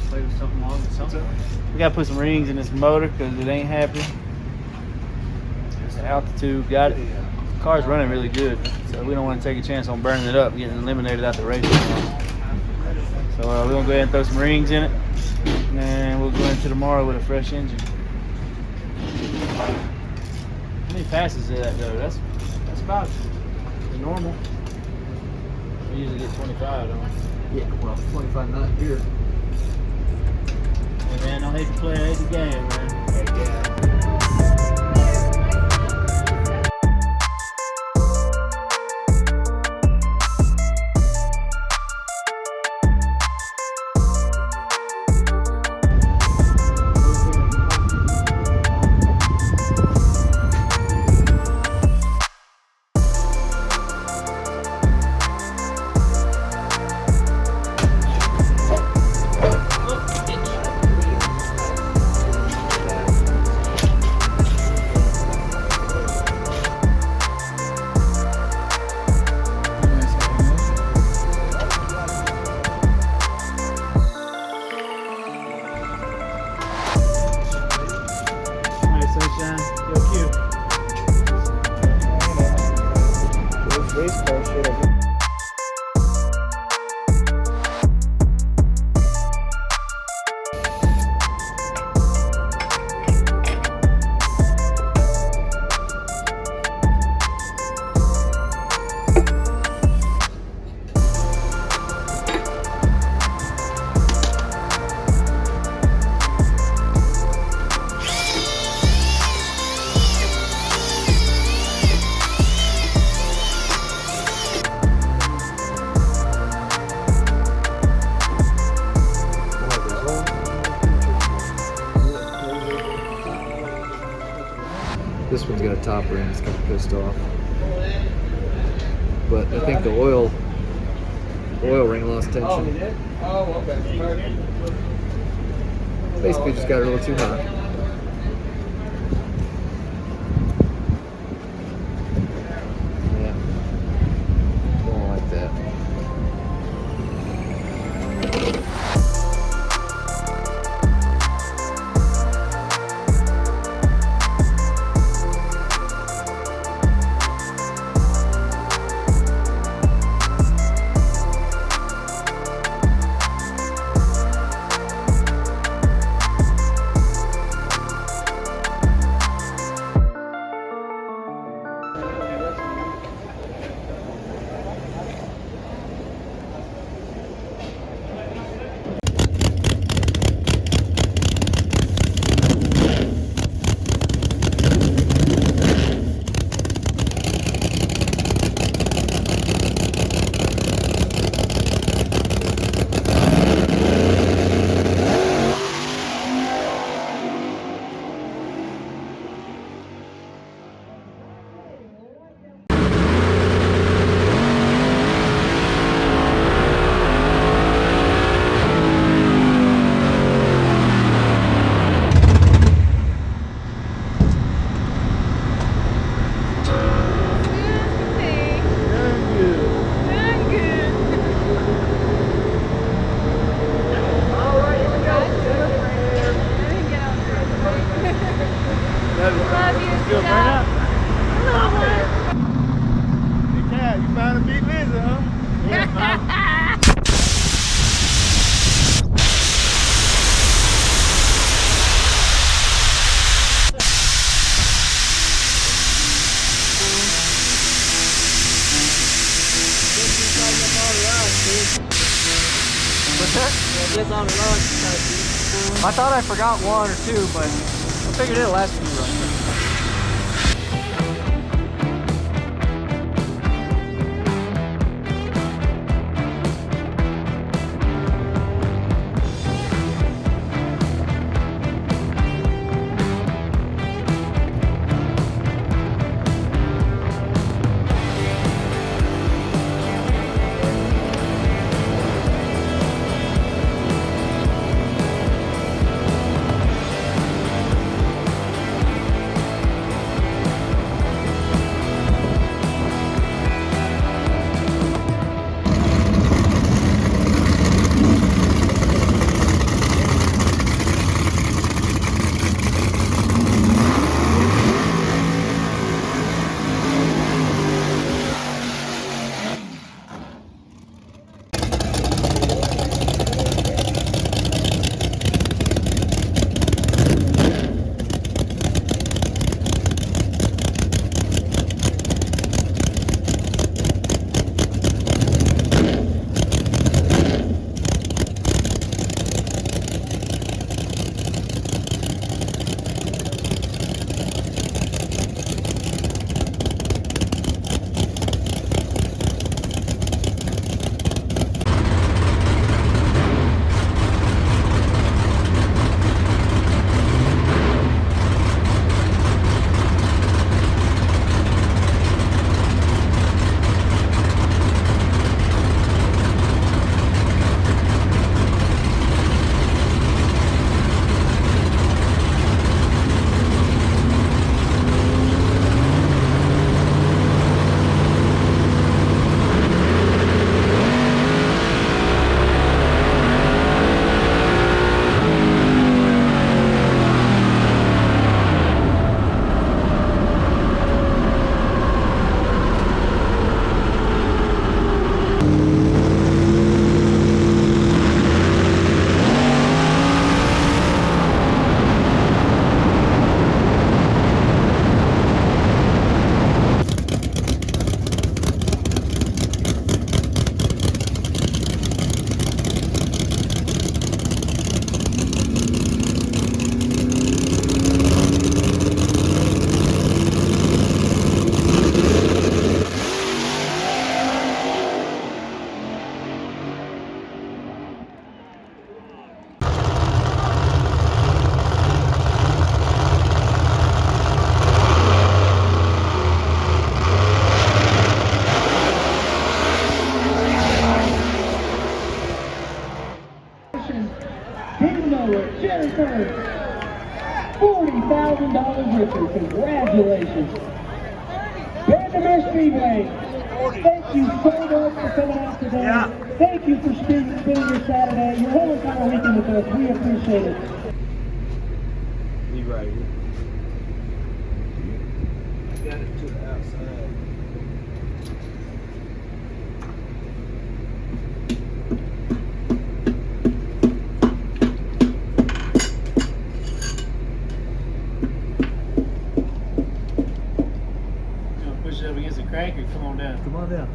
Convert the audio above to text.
play with something long. We gotta put some rings in this motor because it ain't happy. It's the altitude got it. The car's running really good, so we don't want to take a chance on burning it up, getting eliminated out the race. So we're gonna go ahead and throw some rings in it, and we'll go into tomorrow with a fresh engine. How many passes did that go? That's about the normal. We usually get 25, don't we? Yeah, well, 25 not here. Hey man, I hate to play, I hate the game, man. Heck yeah. This one's got a top ring, it's kind of pissed off. But I think the oil ring lost tension. Oh, he did? Oh, okay. Basically just got a little too hot. Yeah. Don't like that. I thought I forgot one or two, but I figured it'll last a few runs. Congratulations, team number Jennifer. $40,000 richer. Congratulations. Bandimere Speedway, thank you so much for coming out today. Yeah. Thank you for spending your Saturday, your whole entire weekend with us. We appreciate it. You right here. Got it to the outside. You want to push it up against the crank or come on down? Come on down.